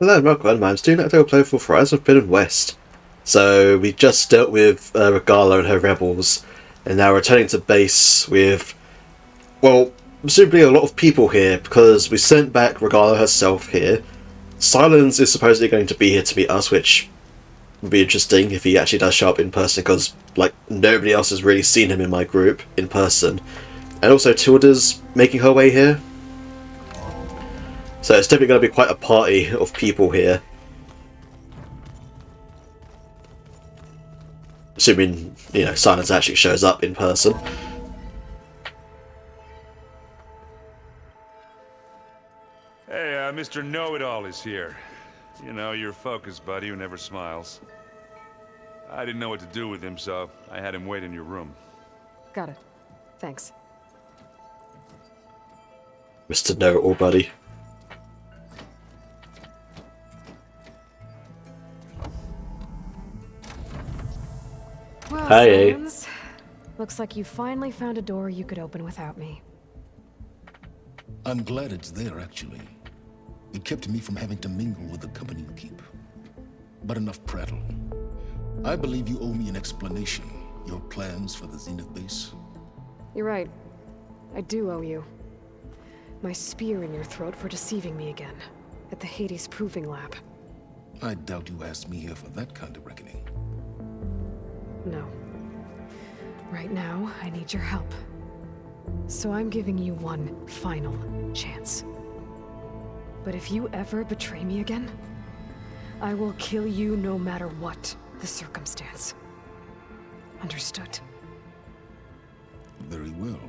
Hello, welcome. I'm student at Playful for Horizon Forbidden West. So we just dealt with Regala and her rebels, and now returning to base with, well, presumably a lot of people here because we sent back Regala herself here. Silence is supposedly going to be here to meet us, which would be interesting if he actually does show up in person because, like, nobody else has really seen him in my group in person. And also Tilda's making her way here. So it's definitely going to be quite a party of people here. Assuming, Silence actually shows up in person. Hey, Mr. Know-It-All is here. You know, your focus buddy who never smiles. I didn't know what to do with him, so I had him wait in your room. Got it. Thanks. Mr. Know-It-All Buddy. Well, Hi. Silence, looks like you finally found a door you could open without me. I'm glad it's there, actually. It kept me from having to mingle with the company you keep. But enough prattle. I believe you owe me an explanation. Your plans for the Zenith base. You're right. I do owe you. My spear in your throat for deceiving me again. At the Hades Proving Lab. I doubt you asked me here for that kind of reckoning. No. Right now, I need your help. So I'm giving you one final chance. But if you ever betray me again, I will kill you no matter what the circumstance. Understood? Very well.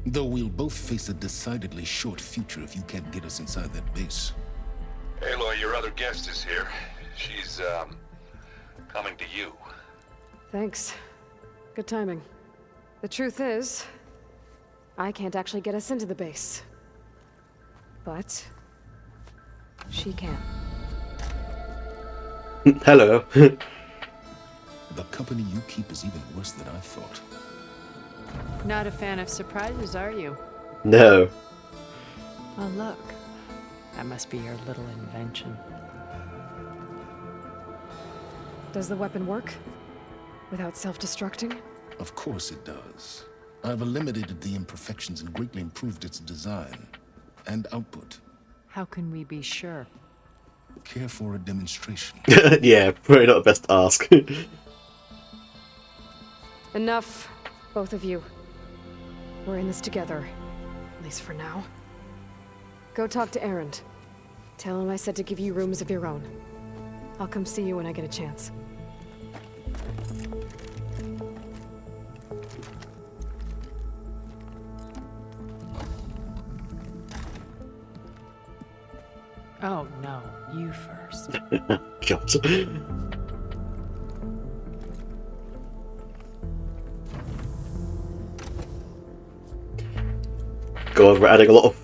Though we'll both face a decidedly short future if you can't get us inside that base. Aloy, your other guest is here. She's, coming to you. Thanks. Good timing. The truth is, I can't actually get us into the base. But she can. Hello. The company you keep is even worse than I thought. Not a fan of surprises, are you? No. Oh, look. That must be your little invention. Does the weapon work? Without self-destructing? Of course it does. I've eliminated the imperfections and greatly improved its design and output. How can we be sure? Care for a demonstration? Yeah, probably not the best ask. Enough, both of you. We're in this together. At least for now. Go talk to Erend. Tell him I said to give you rooms of your own. I'll come see you when I get a chance. Oh, no. You first. God. God, we're adding a lot of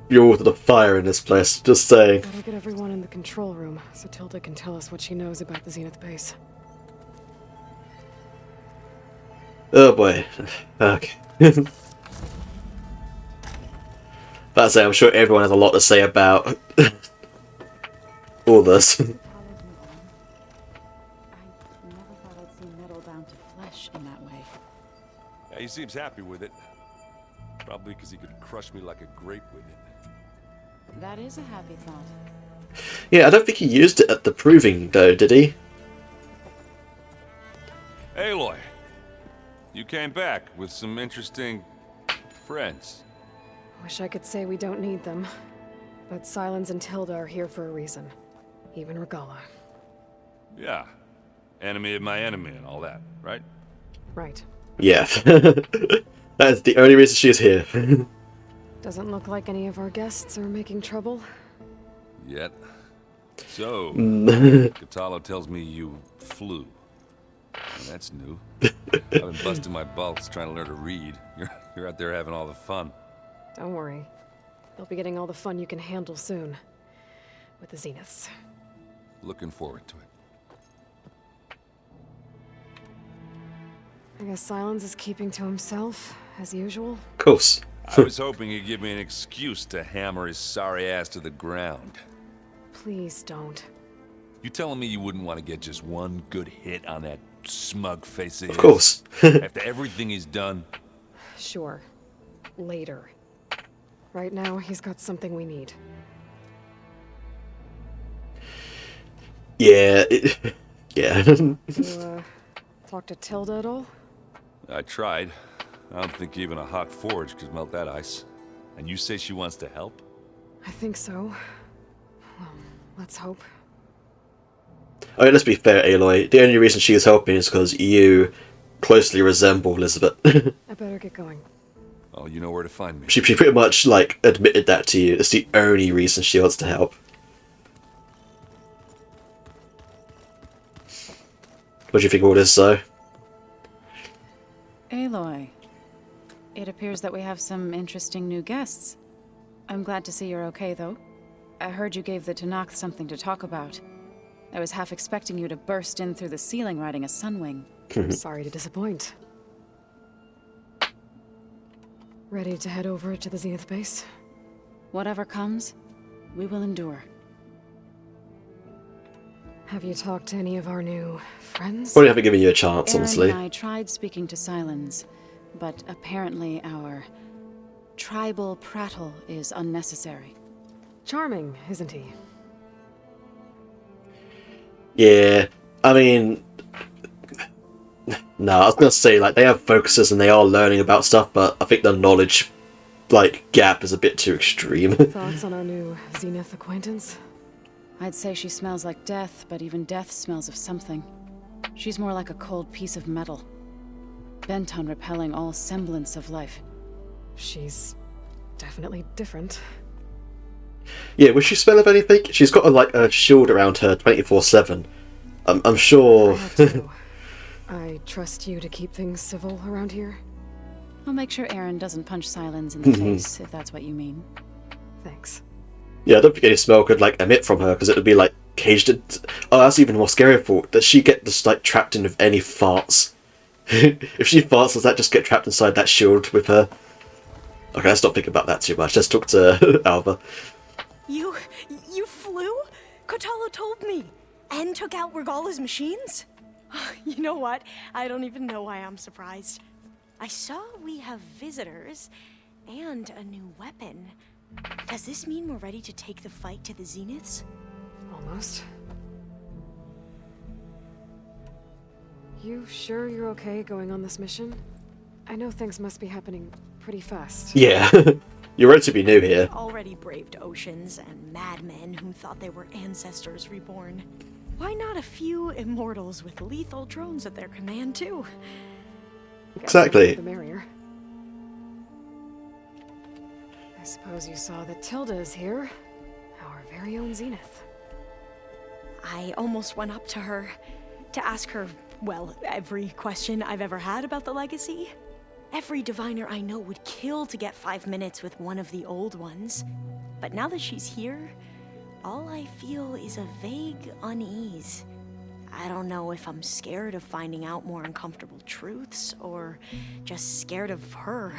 fuel to the fire in this place, just saying. Gotta get everyone in the control room so Tilda can tell us what she knows about the Zenith base. Oh boy. Okay. But I say, I'm sure everyone has a lot to say about all this. I never thought I'd see metal bound to flesh in that way. Yeah, he seems happy with it. Probably because he could crush me like a grape with it. That is a happy thought. Yeah, I don't think he used it at the proving, though, did he? Aloy, you came back with some interesting friends. Wish I could say we don't need them. But Silence and Tilda are here for a reason. Even Regala. Yeah, enemy of my enemy and all that, right? Right. Yeah. That's the only reason she's here. Doesn't look like any of our guests are making trouble. Yet. So, Kotallo tells me you flew. Well, that's new. I've been busting my balls trying to learn to read. You're out there having all the fun. Don't worry. You'll be getting all the fun you can handle soon. With the Zeniths. Looking forward to it. I guess Silence is keeping to himself, as usual. Of course. I was hoping he'd give me an excuse to hammer his sorry ass to the ground. Please don't. You telling me you wouldn't want to get just one good hit on that smug face of his? Of course. After everything he's done? Sure. Later. Right now, he's got something we need. Yeah. Yeah. You, talk to Tilda at all? I tried. I don't think even a hot forge could melt that ice. And you say she wants to help? I think so. Well, let's hope. I mean, let's be fair, Aloy. The only reason she is helping is because you closely resemble Elizabeth. I better get going. Oh, you know where to find me. She pretty much, like, admitted that to you. It's the only reason she wants to help. What do you think of all this, though? Aloy, it appears that we have some interesting new guests. I'm glad to see you're okay, though. I heard you gave the Tanakh something to talk about. I was half expecting you to burst in through the ceiling riding a sunwing. Sorry to disappoint. Ready to head over to the Zenith base? Whatever comes, we will endure. Have you talked to any of our new friends? Probably haven't given you a chance, Aaron honestly. and I tried speaking to Sylens, but apparently our tribal prattle is unnecessary. Charming, isn't he? Yeah, I mean... No, I was gonna say, like, they have focuses and they are learning about stuff, but I think the knowledge, like, gap is a bit too extreme. Thoughts on our new Zenith acquaintance? I'd say she smells like death, but even death smells of something. She's more like a cold piece of metal, bent on repelling all semblance of life. She's definitely different. Yeah, would she smell of anything? She's got, like, a shield around her 24/7. I'm sure... I have to. I trust you to keep things civil around here. I'll make sure Aaron doesn't punch Sylens in the face, if that's what you mean. Thanks. Yeah, I don't think any smell could, like, emit from her, because it would be, like, caged in... Oh, that's even more scary thought. Does she get just, like, trapped in with any farts? If she farts, does that just get trapped inside that shield with her? Okay, let's not think about that too much. Let's talk to Alva. You flew? Kotalo told me. And took out Regala's machines? You know what? I don't even know why I'm surprised. I saw we have visitors and a new weapon. Does this mean we're ready to take the fight to the Zeniths? Almost. You sure you're okay going on this mission? I know things must be happening pretty fast. Yeah, you're right to be new here. Already braved oceans and madmen who thought they were ancestors reborn. Why not a few immortals with lethal drones at their command, too? Guess Exactly. the merrier. I suppose you saw that Tilda is here. Our very own Zenith. I almost went up to her to ask her, well, every question I've ever had about the legacy. Every diviner I know would kill to get 5 minutes with one of the old ones. But now that she's here, all I feel is a vague unease. I don't know if I'm scared of finding out more uncomfortable truths, or just scared of her.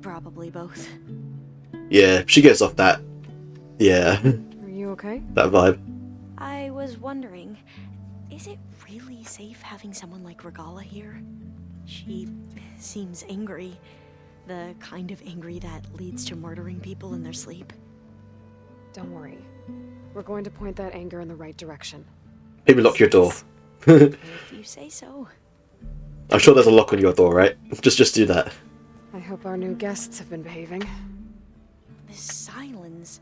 Probably both. Yeah, she gets off that... Yeah, Are you okay? that vibe. I was wondering, is it really safe having someone like Regala here? She seems angry. The kind of angry that leads to murdering people in their sleep. Don't worry. We're going to point that anger in the right direction. Maybe lock your door. If you say so. I'm sure there's a lock on your door, right? Just do that. I hope our new guests have been behaving. This Sylens,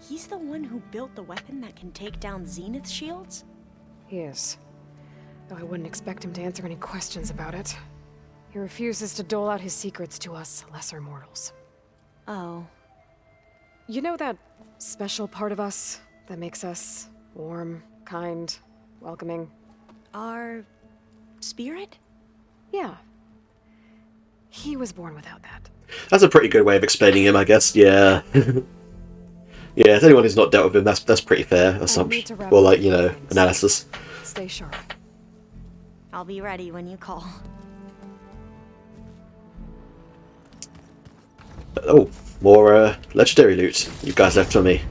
he's the one who built the weapon that can take down Zenith shields? He is. Though I wouldn't expect him to answer any questions about it. He refuses to dole out his secrets to us lesser mortals. Oh. You know that special part of us that makes us warm, kind, welcoming? Our spirit? Yeah. He was born without that. That's a pretty good way of explaining him, I guess. Yeah. Yeah, to anyone who's not dealt with him, that's pretty fair assumption. Well, like, you know, analysis. Stay sharp. I'll be ready when you call. Oh, more legendary loot you guys left for me.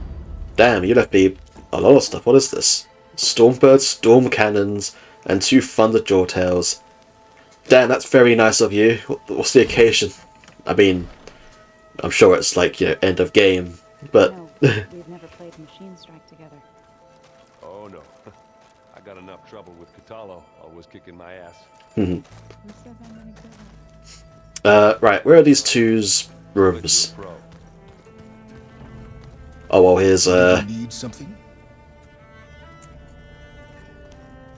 Damn, you left me a lot of stuff. What is this? Stormbird, storm cannons, and 2 Thunderjaw tails. Dan, that's very nice of you. What's the occasion? I mean, I'm sure it's like, end of game, but... No, we've never played Machine Strike together. Oh no. I got enough trouble with Katalo, always kicking my ass. Who says I'm any good? Right, where are these 2's rooms? Pro. Oh, well, here's, You need something?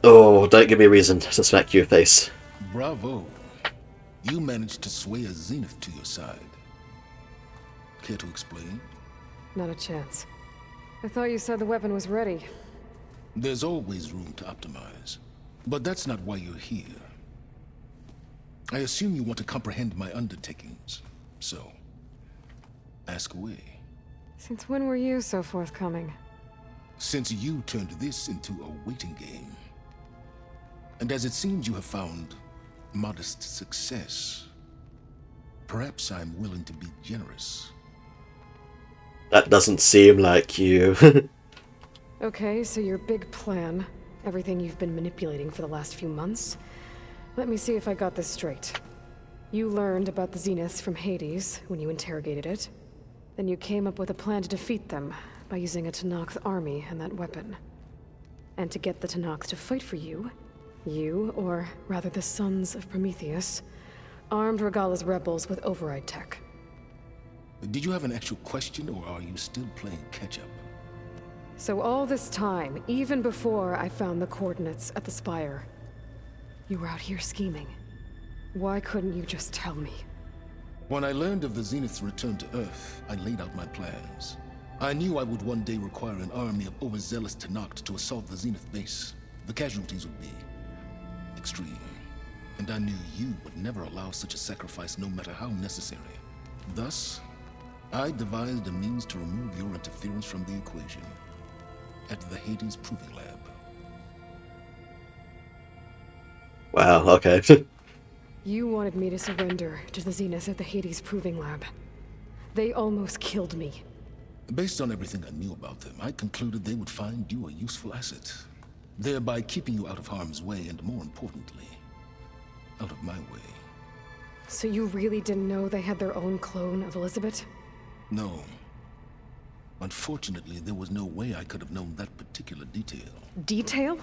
Oh, don't give me a reason to smack you in the face. Bravo. You managed to sway a Zenith to your side. Care to explain? Not a chance. I thought you said the weapon was ready. There's always room to optimize. But that's not why you're here. I assume you want to comprehend my undertakings. So, ask away. Since when were you so forthcoming? Since you turned this into a waiting game. And as it seems you have found modest success, perhaps I'm willing to be generous. That doesn't seem like you. Okay, so your big plan, everything you've been manipulating for the last few months. Let me see if I got this straight. You learned about the Zeniths from Hades when you interrogated it. Then you came up with a plan to defeat them by using a Tenakth army and that weapon. And to get the Tenakth to fight for you, or rather the Sons of Prometheus, armed Regalla's rebels with override tech. Did you have an actual question, or are you still playing catch-up? So all this time, even before I found the coordinates at the Spire, you were out here scheming. Why couldn't you just tell me? When I learned of the Zenith's return to Earth, I laid out my plans. I knew I would one day require an army of overzealous Tenakth to assault the Zenith base. The casualties would be extreme. And I knew you would never allow such a sacrifice, no matter how necessary. Thus, I devised a means to remove your interference from the equation. At the Hades Proving Lab. Wow, okay. You wanted me to surrender to the Zeniths at the Hades Proving Lab. They almost killed me. Based on everything I knew about them, I concluded they would find you a useful asset, thereby keeping you out of harm's way and, more importantly, out of my way. So you really didn't know they had their own clone of Elizabeth? No. Unfortunately, there was no way I could have known that particular detail. Detail?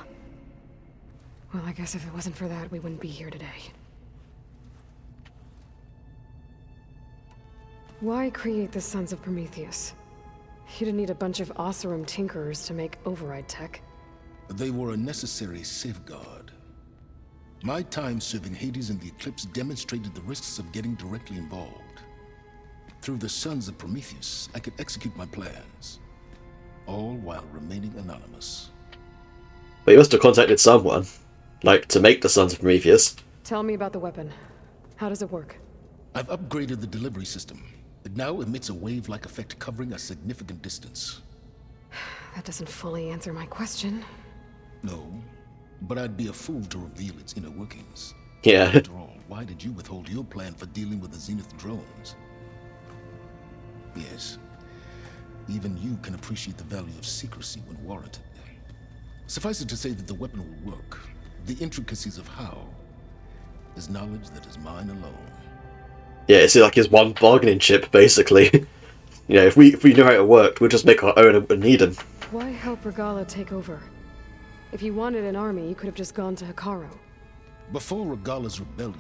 Well, I guess if it wasn't for that, we wouldn't be here today. Why create the Sons of Prometheus? You didn't need a bunch of Oseram tinkerers to make override tech. They were a necessary safeguard. My time serving Hades and the Eclipse demonstrated the risks of getting directly involved. Through the Sons of Prometheus, I could execute my plans, all while remaining anonymous. But you must have contacted someone, like, to make the Sons of Prometheus. Tell me about the weapon. How does it work? I've upgraded the delivery system. It now emits a wave-like effect covering a significant distance. That doesn't fully answer my question. No, but I'd be a fool to reveal its inner workings. Yeah. After all, why did you withhold your plan for dealing with the Zenith drones? Yes, even you can appreciate the value of secrecy when warranted. Suffice it to say that the weapon will work. The intricacies of how is knowledge that is mine alone. Yeah, it's like his one bargaining chip, basically. If we knew how it worked, we'd just make our own and need him. Why help Regalla take over? If you wanted an army, you could have just gone to Hekarro. Before Regalla's rebellion,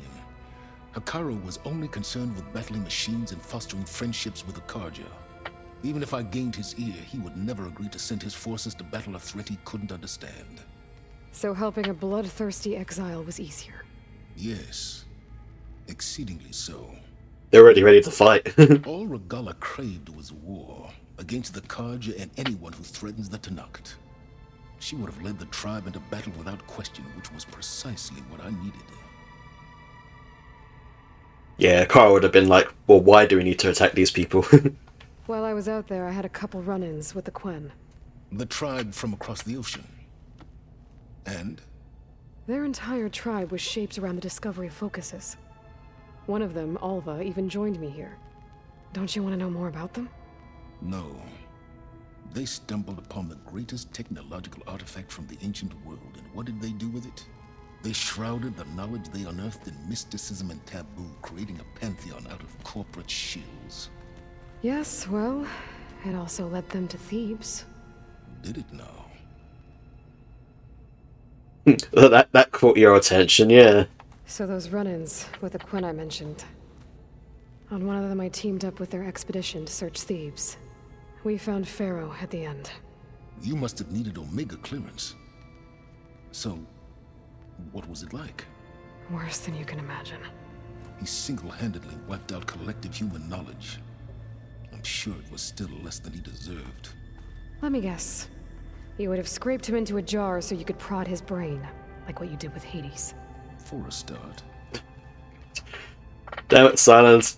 Hekarro was only concerned with battling machines and fostering friendships with the Carja. Even if I gained his ear, he would never agree to send his forces to battle a threat he couldn't understand. So helping a bloodthirsty exile was easier. Yes, exceedingly so. They're already ready to fight. All Regalla craved was war against the Carja and anyone who threatens the Tenakth. She would have led the tribe into battle without question, which was precisely what I needed. Yeah, Carl would have been like, well, why do we need to attack these people? While I was out there, I had a couple run-ins with the Quen. The tribe from across the ocean. And? Their entire tribe was shaped around the discovery of focuses. One of them, Alva, even joined me here. Don't you want to know more about them? No. They stumbled upon the greatest technological artifact from the ancient world, and what did they do with it? They shrouded the knowledge they unearthed in mysticism and taboo, creating a pantheon out of corporate shills. Yes, well, it also led them to Thebes. Did it now? That caught your attention, yeah. So those run-ins with the Quen I mentioned. On one of them I teamed up with their expedition to search Thebes. We found Pharaoh at the end. You must have needed Omega clearance. So, what was it like? Worse than you can imagine. He single-handedly wiped out collective human knowledge. I'm sure it was still less than he deserved. Let me guess. You would have scraped him into a jar so you could prod his brain, like what you did with Hades. For a start. Damn it, Silence.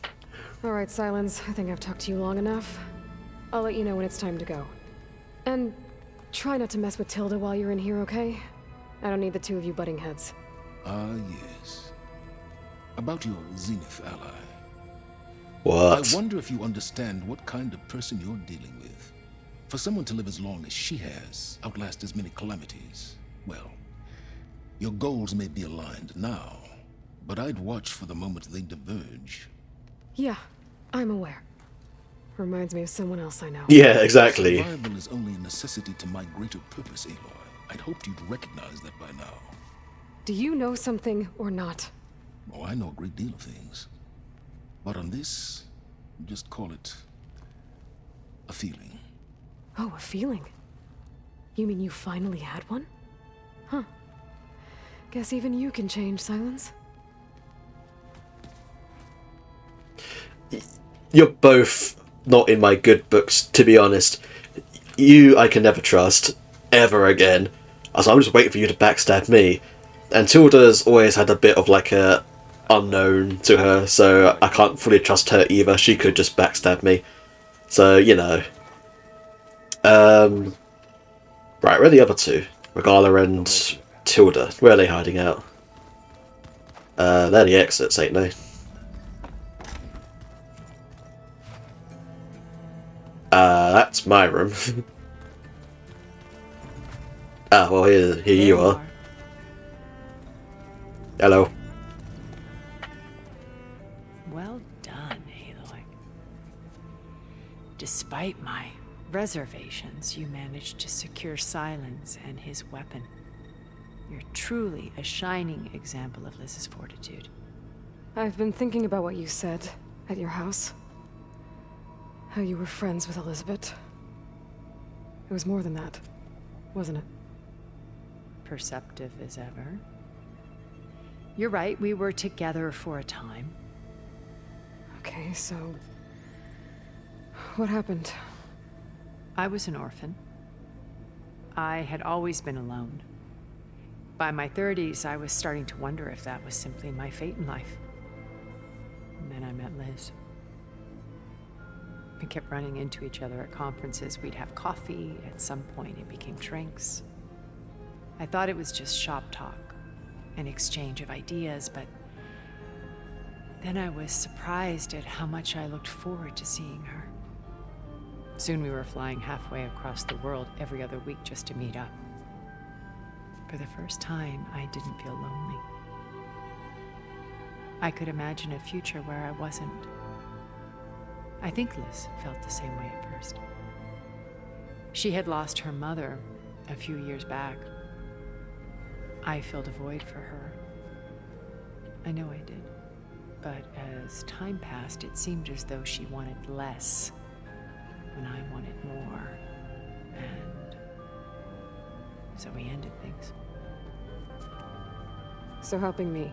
Alright, Silence. I think I've talked to you long enough. I'll let you know when it's time to go. And try not to mess with Tilda while you're in here, okay? I don't need the two of you butting heads. Ah, yes. About your Zenith ally. What? I wonder if you understand what kind of person you're dealing with. For someone to live as long as she has, outlast as many calamities, well, your goals may be aligned now, but I'd watch for the moment they diverge. Yeah, I'm aware. Reminds me of someone else I know. Yeah, exactly. Survival is only a necessity to my greater purpose, Aloy. I'd hoped you'd recognize that by now. Do you know something or not? Oh, I know a great deal of things. But on this, just call it a feeling. Oh, a feeling. You mean you finally had one? Huh. Guess even you can change, Silence. You're both not in my good books, to be honest. You I can never trust. Ever again. So I'm just waiting for you to backstab me. And Tilda's always had a bit of like a unknown to her, so I can't fully trust her either. She could just backstab me. So, you know. Right, where are the other two? Regala and Tilda. Where are they hiding out? They're the exits, ain't they? That's my room. Well, here you are. Hello. Well done, Aloy. Despite my reservations, you managed to secure Silence and his weapon. You're truly a shining example of Liz's fortitude. I've been thinking about what you said at your house. How you were friends with Elizabeth. It was more than that, wasn't it? Perceptive as ever. You're right, we were together for a time. Okay, so... what happened? I was an orphan. I had always been alone. By my 30s, I was starting to wonder if that was simply my fate in life. And then I met Liz. We kept running into each other at conferences. We'd have coffee. At some point, it became drinks. I thought it was just shop talk, an exchange of ideas, but then I was surprised at how much I looked forward to seeing her. Soon we were flying halfway across the world every other week just to meet up. For the first time, I didn't feel lonely. I could imagine a future where I wasn't. I think Liz felt the same way at first. She had lost her mother a few years back. I filled a void for her. I know I did. But as time passed, it seemed as though she wanted less when I wanted more. And so we ended things. So helping me.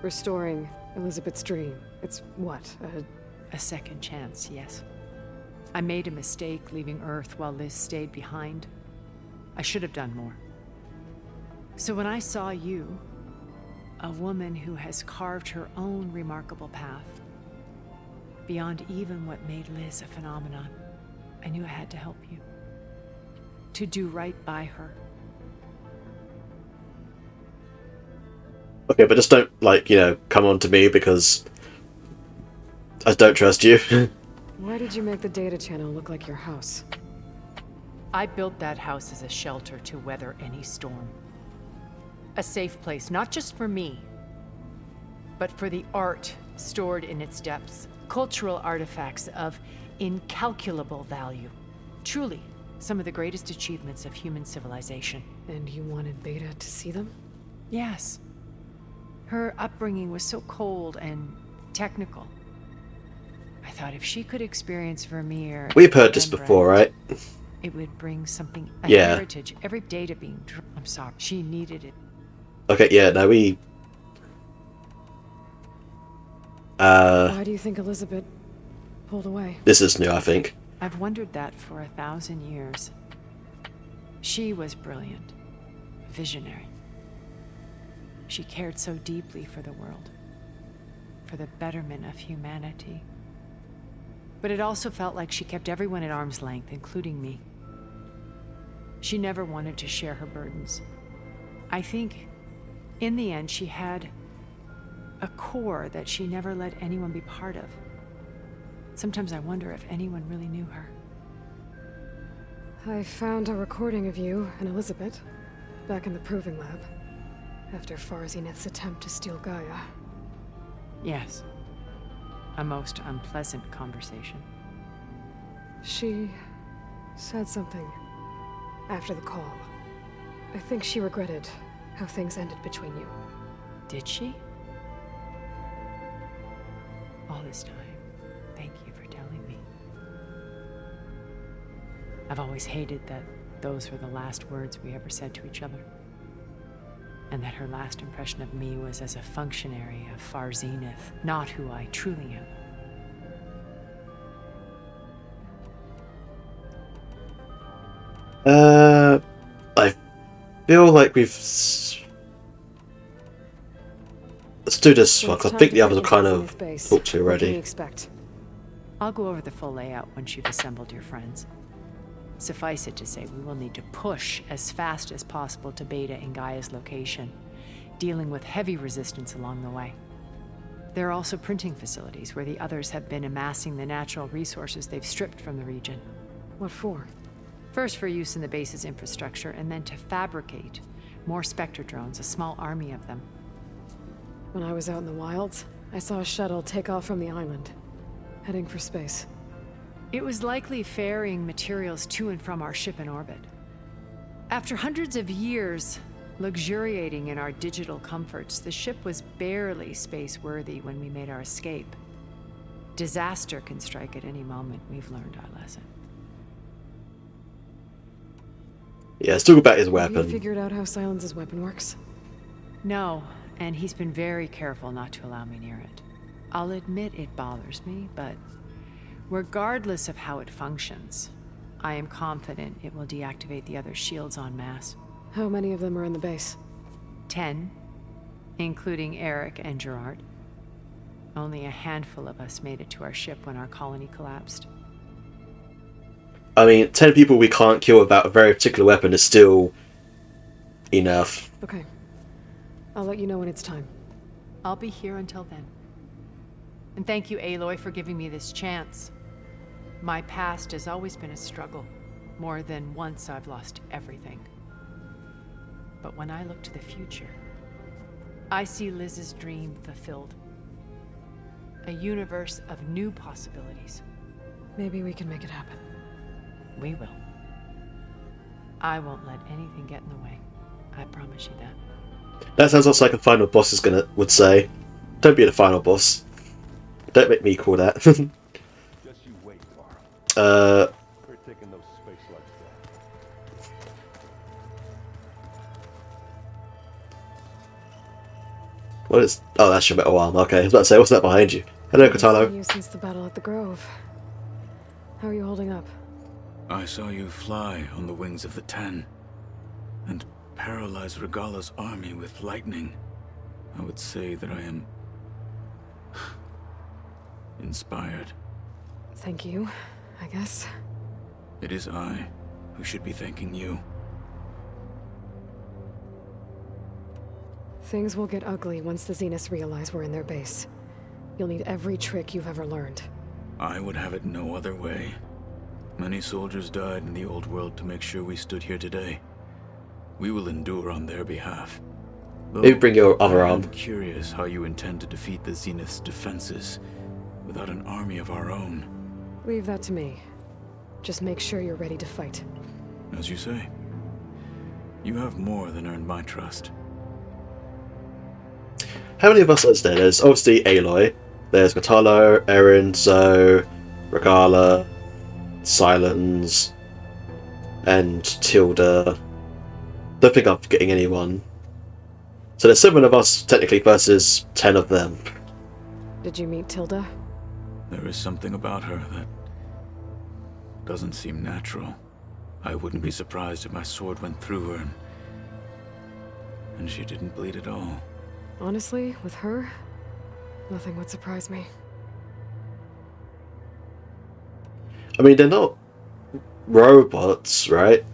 Restoring Elizabeth's dream. It's what? A second chance, yes. I made a mistake leaving Earth while Liz stayed behind. I should have done more. So when I saw you, a woman who has carved her own remarkable path, beyond even what made Liz a phenomenon, I knew I had to help you. To do right by her. Okay, but just don't, like, you know, come on to me because I don't trust you. Why did you make the data channel look like your house? I built that house as a shelter to weather any storm. A safe place, not just for me, but for the art stored in its depths. Cultural artifacts of incalculable value. Truly, some of the greatest achievements of human civilization. And you wanted Beta to see them? Yes. Her upbringing was so cold and technical. I thought if she could experience Vermeer... We've heard this Rembrandt, before, right? it would bring something, a Yeah. heritage, every data being... I'm sorry, she needed it. Okay, yeah, no, we... Why do you think Elizabeth pulled away? This is new, I think. I've wondered that for 1,000 years. She was brilliant, visionary. She cared so deeply for the world, for the betterment of humanity. But it also felt like she kept everyone at arm's length, including me. She never wanted to share her burdens. I think, in the end, she had a core that she never let anyone be part of. Sometimes I wonder if anyone really knew her. I found a recording of you and Elizabeth back in the proving lab after Farzineth's attempt to steal Gaia. Yes. A most unpleasant conversation. She said something after the call. I think she regretted how things ended between you. Did she? All this time, thank you for telling me. I've always hated that those were the last words we ever said to each other. And that her last impression of me was as a functionary of Far Zenith, not who I truly am. I feel like we've... Let's do this one, 'cause I think the others are kind of talked to What can you already. expect? I'll go over the full layout once you've assembled your friends. Suffice it to say, we will need to push as fast as possible to Beta and Gaia's location, dealing with heavy resistance along the way. There are also printing facilities where the others have been amassing the natural resources they've stripped from the region. What for? First for use in the base's infrastructure, and then to fabricate more Spectre drones, a small army of them. When I was out in the wilds, I saw a shuttle take off from the island, heading for space. It was likely ferrying materials to and from our ship in orbit. After hundreds of years luxuriating in our digital comforts, the ship was barely space-worthy when we made our escape. Disaster can strike at any moment. We've learned our lesson. Yeah, let's talk about his Have weapon. you figured out how Silence's weapon works? No, and he's been very careful not to allow me near it. I'll admit it bothers me, but regardless of how it functions, I am confident it will deactivate the other shields en masse. How many of them are in the base? 10, including Eric and Gerard. Only a handful of us made it to our ship when our colony collapsed. I mean, 10 people we can't kill without a very particular weapon is still enough. Okay. I'll let you know when it's time. I'll be here until then. And thank you, Aloy, for giving me this chance. My past has always been a struggle. More than once I've lost everything. But when I look to the future, I see Liz's dream fulfilled. A universe of new possibilities. Maybe we can make it happen. We will. I won't let anything get in the way. I promise you that. That sounds also like a final boss would say. Don't be the final boss. Don't make me call that. Just you wait, Varl. We're taking those space slugs down. What is... Oh, that's your metal arm. Okay, I was about to say, what's that behind you? Hello, Haven't seen Katalo. you since the battle at the Grove. How are you holding up? I saw you fly on the wings of the Ten, and paralyze Regala's army with lightning. I would say that I am inspired. Thank you, I guess. It is I who should be thanking you. Things will get ugly once the Zeniths realize we're in their base. You'll need every trick you've ever learned. I would have it no other way. Many soldiers died in the old world to make sure we stood here today. We will endure on their behalf. Maybe bring your other I arm. am curious how you intend to defeat the Zenith's defenses without an army of our own. Leave that to me. Just make sure you're ready to fight. As you say, you have more than earned my trust. How many of us is there? There's obviously Aloy. There's Kotallo, Erin, Zoe, Regala, Silence, and Tilda. Don't think I'm forgetting anyone. So there's 7 of us technically versus 10 of them. Did you meet Tilda? There is something about her that doesn't seem natural. I wouldn't be surprised if my sword went through her and she didn't bleed at all. Honestly, with her, nothing would surprise me. I mean, they're not robots, right?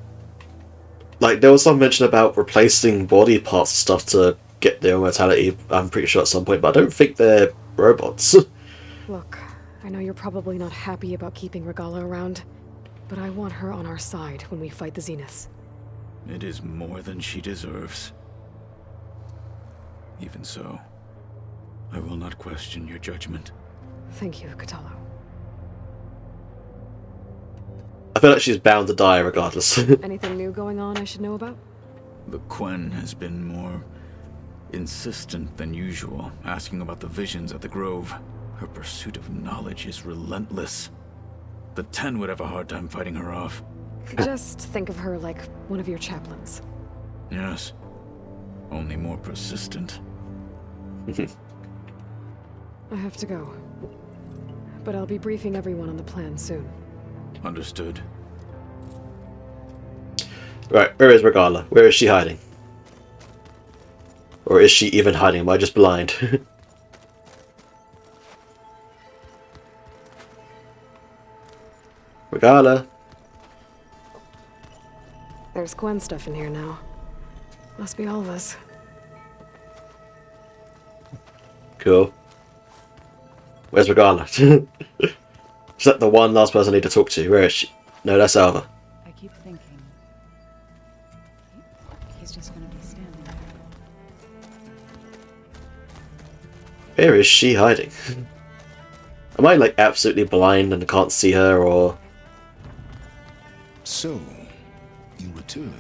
Like, there was some mention about replacing body parts and stuff to get their immortality, I'm pretty sure, at some point, but I don't think they're robots. Look, I know you're probably not happy about keeping Regala around, but I want her on our side when we fight the Zeniths. It is more than she deserves. Even so, I will not question your judgment. Thank you, Kotallo. I feel like she's bound to die regardless. Anything new going on I should know about? The Quen has been more insistent than usual, asking about the visions at the Grove. Her pursuit of knowledge is relentless. The 10 would have a hard time fighting her off. Just think of her like one of your chaplains. Yes, only more persistent. I have to go. But I'll be briefing everyone on the plan soon. Understood. Right, where is Regala? Where is she hiding? Or is she even hiding? Am I just blind? Regala. There's Quen stuff in here now. Must be all of us. Cool. Where's Regala? Is that the one last person I need to talk to? Where is she? No, that's Alva. I keep thinking. He's just gonna be standing there. Where is she hiding? Am I like absolutely blind and can't see her, or? So, you return.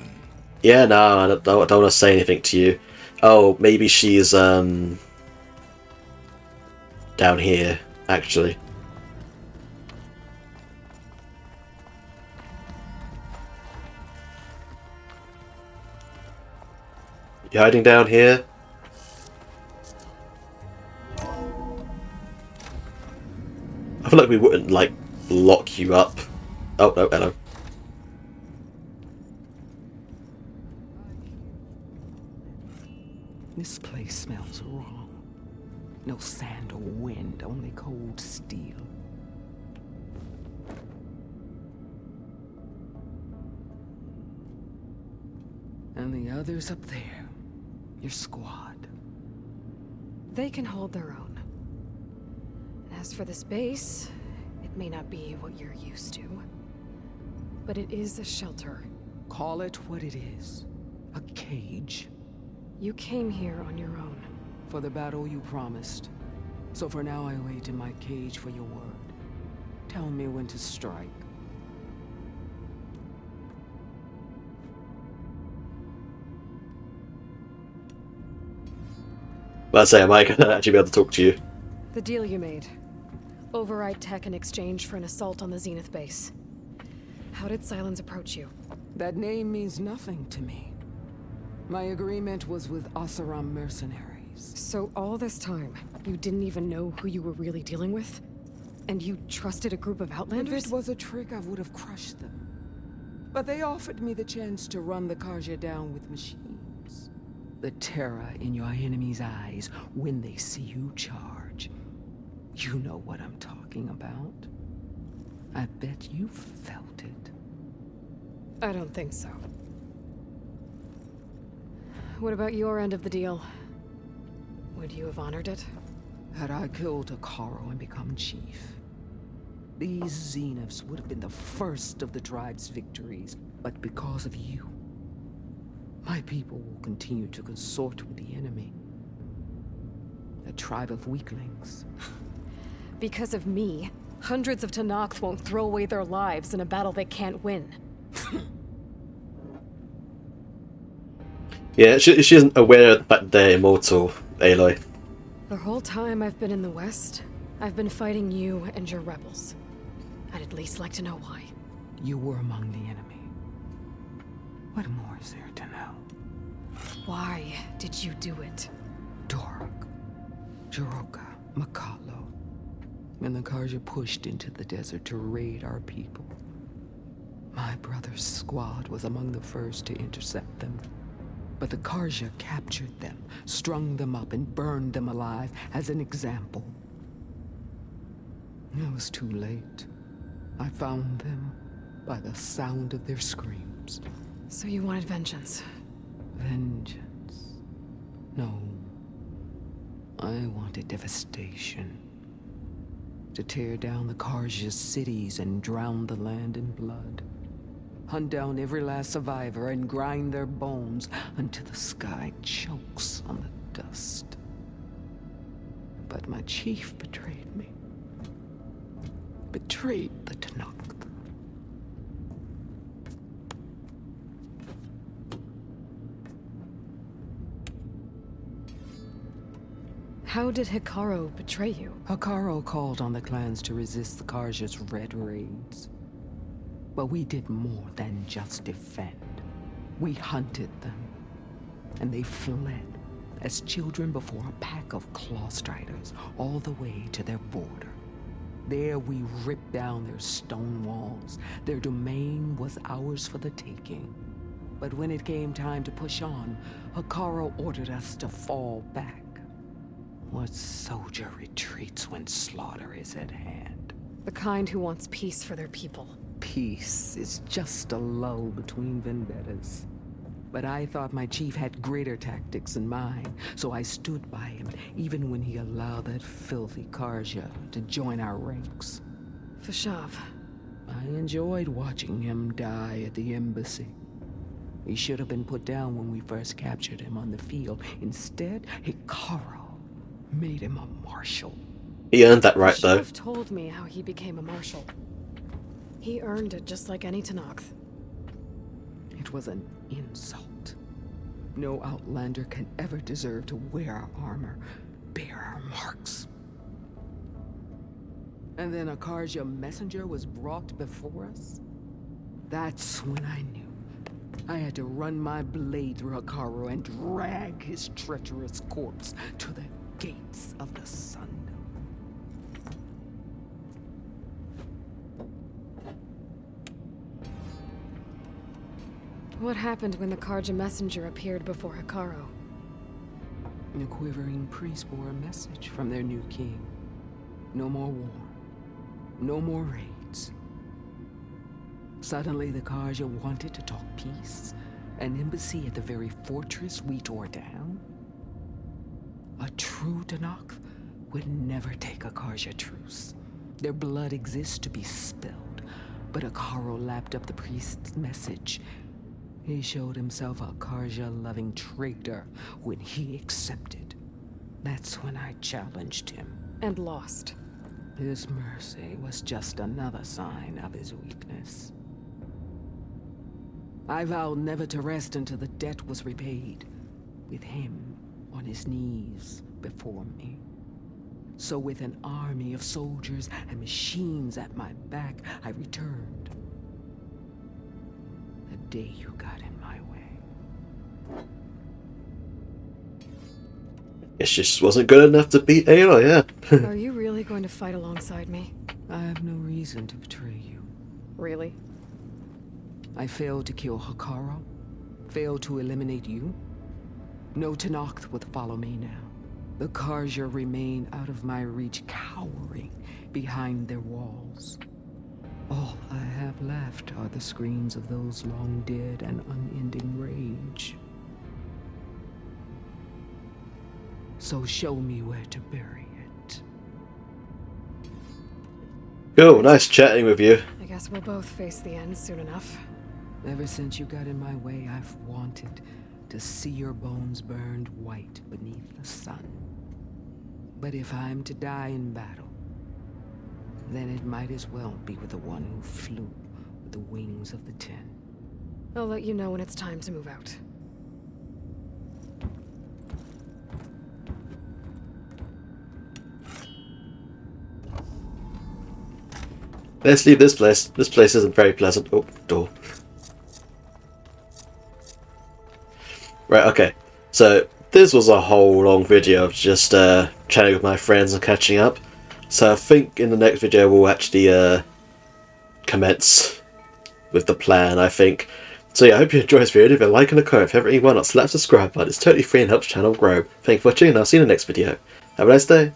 Yeah, no, I don't want to say anything to you. Oh, maybe she's down here, actually. You hiding down here? I feel like we wouldn't, like, lock you up. Oh, no, hello. This place smells wrong. No sand or wind, only cold steel. And the others up there, your squad. They can hold their own. As for this base, it may not be what you're used to. But it is a shelter. Call it what it is. A cage. You came here on your own. For the battle you promised. So for now I wait in my cage for your word. Tell me when to strike. Let's say, am I going to actually be able to talk to you? The deal you made. Override tech in exchange for an assault on the Zenith base. How did Sylens approach you? That name means nothing to me. My agreement was with Oseram mercenaries. So all this time, you didn't even know who you were really dealing with? And you trusted a group of Outlanders? If it was a trick, I would have crushed them. But they offered me the chance to run the Carja down with machines. The terror in your enemy's eyes when they see you charge. You know what I'm talking about. I bet you felt it. I don't think so. What about your end of the deal? Would you have honored it? Had I killed Hekarro and become chief, These Zeniths would have been the first of the tribe's victories, but because of you, my people will continue to consort with the enemy. A tribe of weaklings. Because of me, hundreds of Tenakth won't throw away their lives in a battle they can't win. Yeah, she isn't aware of the fact they're immortal, Aloy. The whole time I've been in the West, I've been fighting you and your rebels. I'd at least like to know why. You were among the enemy. What more is there to know? Why did you do it? Dork, Jiroka, Makalo, and the Karja pushed into the desert to raid our people. My brother's squad was among the first to intercept them. But the Karja captured them, strung them up, and burned them alive as an example. It was too late. I found them by the sound of their screams. So you wanted vengeance? Vengeance? No. I wanted devastation. To tear down the Karja's cities and drown the land in blood. Hunt down every last survivor and grind their bones until the sky chokes on the dust. But my chief betrayed me. Betrayed the Tenakth. How did Hekarro betray you? Hekarro called on the clans to resist the Karja's red raids. But we did more than just defend. We hunted them, and they fled as children before a pack of Clawstriders all the way to their border. There we ripped down their stone walls. Their domain was ours for the taking. But when it came time to push on, Hekarro ordered us to fall back. What soldier retreats when slaughter is at hand? The kind who wants peace for their people. Peace is just a lull between vendettas. But I thought my chief had greater tactics than mine, so I stood by him, even when he allowed that filthy Karja to join our ranks. Fashav. I enjoyed watching him die at the embassy. He should have been put down when we first captured him on the field. Instead, Hekarro made him a marshal. He earned that right, though. Fashav told me how he became a marshal. He earned it just like any Tenakth. It was an insult. No Outlander can ever deserve to wear our armor, bear our marks. And then a Karja messenger was brought before us? That's when I knew. I had to run my blade through Hekarro and drag his treacherous corpse to the gates of the sun. What happened when the Karja messenger appeared before Hekarro? The quivering priests bore a message from their new king. No more war. No more raids. Suddenly the Karja wanted to talk peace. An embassy at the very fortress we tore down? A true Tenakth would never take a Karja truce. Their blood exists to be spilled. But Hekarro lapped up the priest's message. He showed himself a Karja-loving traitor when he accepted. That's when I challenged him. And lost. His mercy was just another sign of his weakness. I vowed never to rest until the debt was repaid, with him on his knees before me. So with an army of soldiers and machines at my back, I returned. The day you got in my way. It just wasn't good enough to beat Aloy, yeah. Are you really going to fight alongside me? I have no reason to betray you. Really? I failed to kill Hekarro, failed to eliminate you. No Tenakth would follow me now. The Karja remain out of my reach, cowering behind their walls. All I have left are the screams of those long dead and unending rage. So show me where to bury it. Cool, nice chatting with you. I guess we'll both face the end soon enough. Ever since you got in my way, I've wanted to see your bones burned white beneath the sun. But if I'm to die in battle, then it might as well be with the one who flew with the wings of the Ten. I'll let you know when it's time to move out. Let's leave this place. This place isn't very pleasant. Oh, door. Right, okay. So, this was a whole long video of just chatting with my friends and catching up. So I think in the next video we'll actually commence with the plan, I think. So yeah, I hope you enjoyed this video. Leave a like and a comment if you haven't already. Why not slap the subscribe button. It's totally free and helps the channel grow. Thank you for watching and I'll see you in the next video. Have a nice day.